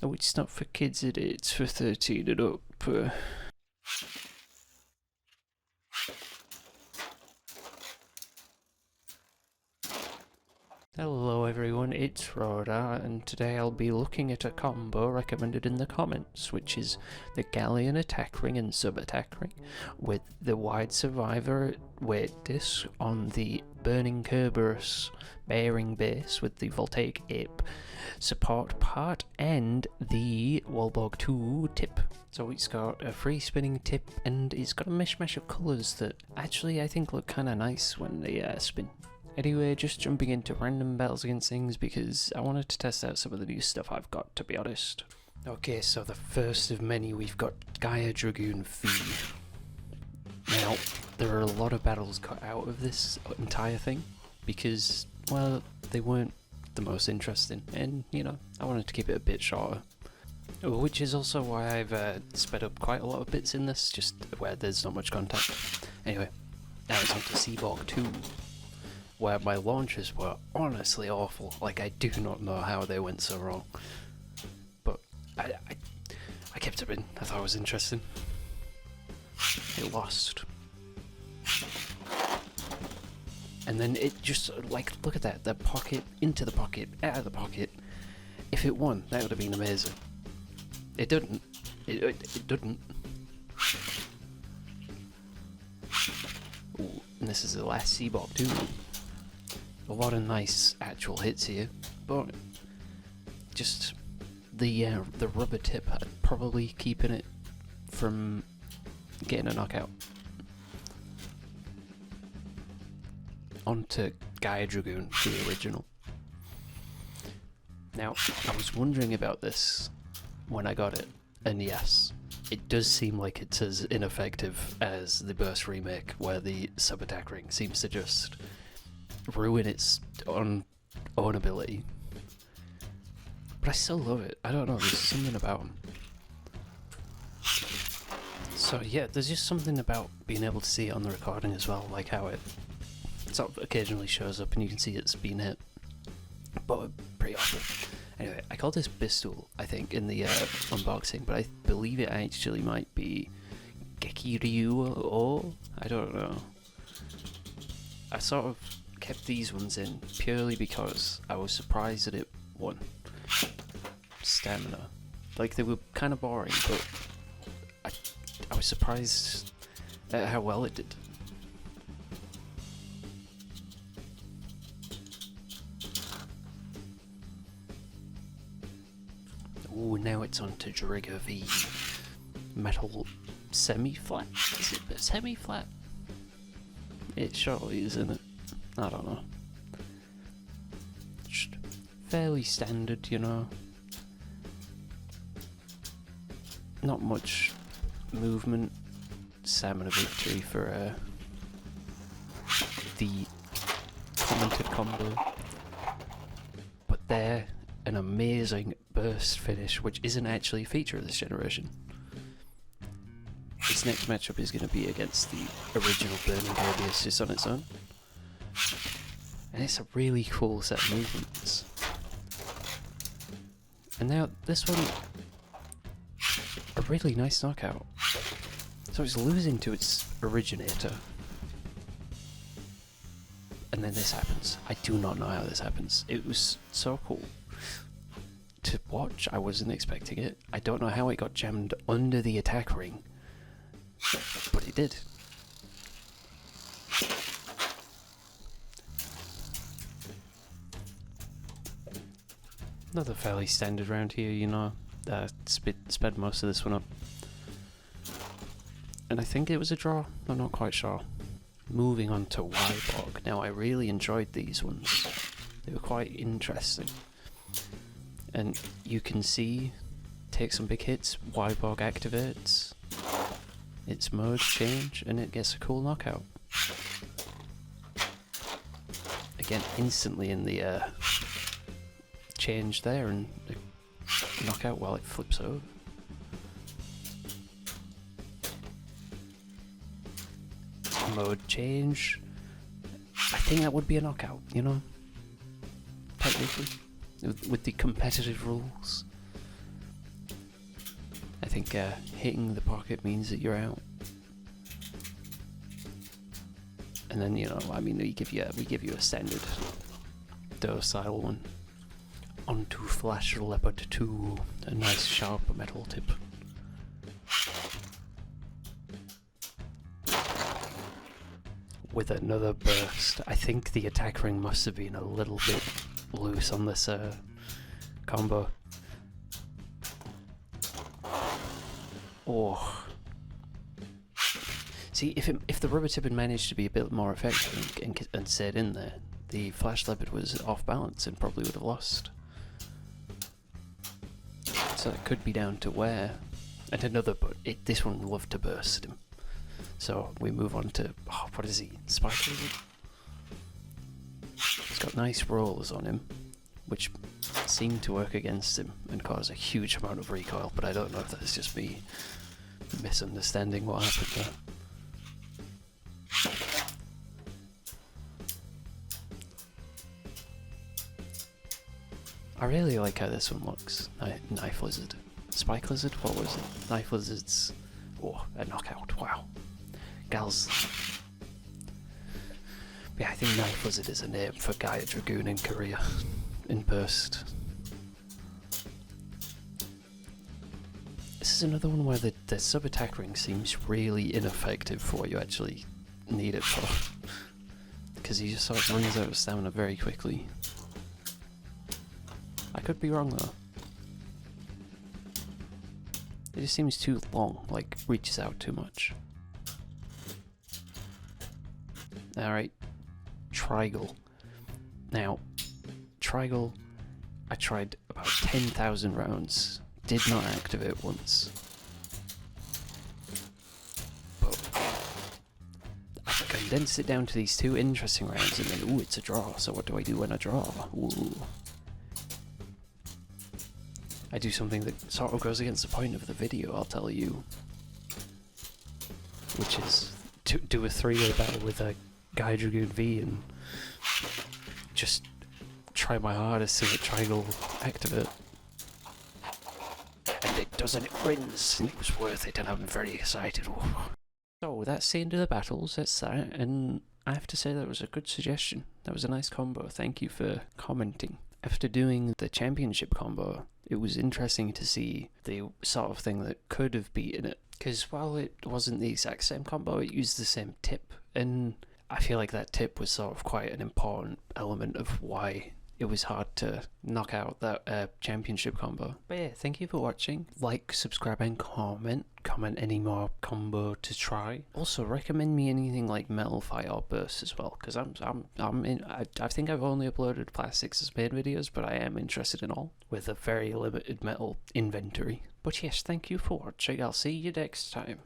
Oh, it's not for kids, it's for 13 and up. Hello everyone, it's Rhoda, and today I'll be looking at a combo recommended in the comments, which is the Galleon attack ring and sub attack ring, with the wide survivor weight disc on the burning Kerberos bearing base with the voltaic ape support part and the Wallborg 2 tip. So it's got a free spinning tip and it's got a mishmash of colours that actually I think look kinda nice when they spin. Anyway, just jumping into random battles against things because I wanted to test out some of the new stuff I've got, to be honest. Okay, so the first of many, we've got Gaia Dragoon V. Now, there are a lot of battles cut out of this entire thing because, well, they weren't the most interesting, and, you know, I wanted to keep it a bit shorter. Which is also why I've sped up quite a lot of bits in this, just where there's not much contact. Anyway, now it's on to Seaborg 2. Where my launches were honestly awful. Like, I do not know how they went so wrong. But I kept it in. I thought it was interesting. It lost. And then it just, like, look at that. The pocket, into the pocket, out of the pocket. If it won, that would have been amazing. It didn't. It didn't. Ooh, and this is the last Seaborg too. A lot of nice actual hits here, but just the rubber tip, I'd probably keeping it from getting a knockout. On to Gaia Dragoon, the original. Now, I was wondering about this when I got it, and yes, it does seem like it's as ineffective as the Burst remake, where the sub-attack ring seems to just ruin its own ability. But I still love it. I don't know, there's something about them. So yeah, there's just something about being able to see it on the recording as well, like how it sort of occasionally shows up and you can see it's been hit. But pretty often. Anyway, I called this Pistol, I think, in the unboxing, but I believe it actually might be Gekiryu or I don't know. I sort of kept these ones in purely because I was surprised that it won. Stamina. Like, they were kind of boring, but I was surprised at how well it did. Ooh, now it's on to Drigger V. Metal semi-flat? Is it semi-flat? It surely is, isn't it? I don't know. Just fairly standard, you know. Not much movement. Stamina victory for the commented combo. But there, an amazing burst finish, which isn't actually a feature of this generation. This next matchup is going to be against the original Burning Gabius just on its own. And it's a really cool set of movements. And now this one, a really nice knockout. So it's losing to its originator. And then this happens. I do not know how this happens. It was so cool to watch. I wasn't expecting it. I don't know how it got jammed under the attack ring, but it did. Another fairly standard round here, you know. Sped most of this one up. And I think it was a draw. I'm not quite sure. Moving on to Wyborg. Now, I really enjoyed these ones. They were quite interesting. And you can see, take some big hits, Wyborg activates, its mode change, and it gets a cool knockout. Again, instantly in the change there and a knockout while it flips over. Mode change. I think that would be a knockout, you know? Technically. With the competitive rules. I think hitting the pocket means that you're out. And then, you know, I mean, we give you a standard docile one. Onto Flash Leopard 2, a nice sharp metal tip. With another burst. I think the attack ring must have been a little bit loose on this combo. Oh. See, if the rubber tip had managed to be a bit more effective and stayed in there, the Flash Leopard was off balance and probably would have lost. So it could be down to wear. And another, but this one loved to burst him. So we move on to, oh, what is he? Spike Lizard? He's got nice rolls on him, which seem to work against him and cause a huge amount of recoil, but I don't know if that's just me misunderstanding what happened there. I really like how this one looks. Knife Lizard. Spike Lizard? What was it? Knife Lizard's... Oh, a knockout. Wow. Gals. Yeah, I think Knife Lizard is a name for Gaia Dragoon in Korea. In burst. This is another one where the sub-attack ring seems really ineffective for what you actually need it for. Because he just sort of runs out of stamina very quickly. I could be wrong though. It just seems too long, like reaches out too much. Alright, Trigal. Now, Trigal, I tried about 10,000 rounds, did not activate once. But I condensed it down to these two interesting rounds and then, ooh, it's a draw, so what do I do when I draw? Ooh. I do something that sort of goes against the point of the video, I'll tell you. Which is to do a 3-way battle with a Gaia Dragoon V and just try my hardest to get Triangle activate. And it does, and it wins, and it was worth it, and I'm very excited. So that's the end of the battles, that's that, and I have to say that was a good suggestion. That was a nice combo, thank you for commenting. After doing the championship combo, it was interesting to see the sort of thing that could have beaten it. Because while it wasn't the exact same combo, it used the same tip. And I feel like that tip was sort of quite an important element of why it was hard to knock out that championship combo. But yeah, thank you for watching. Like, subscribe, and comment. Comment any more combo to try. Also, recommend me anything like Metal Fight or Burst as well, because I'm in. I think I've only uploaded Plastics as main videos, but I am interested in all with a very limited metal inventory. But yes, thank you for watching. I'll see you next time.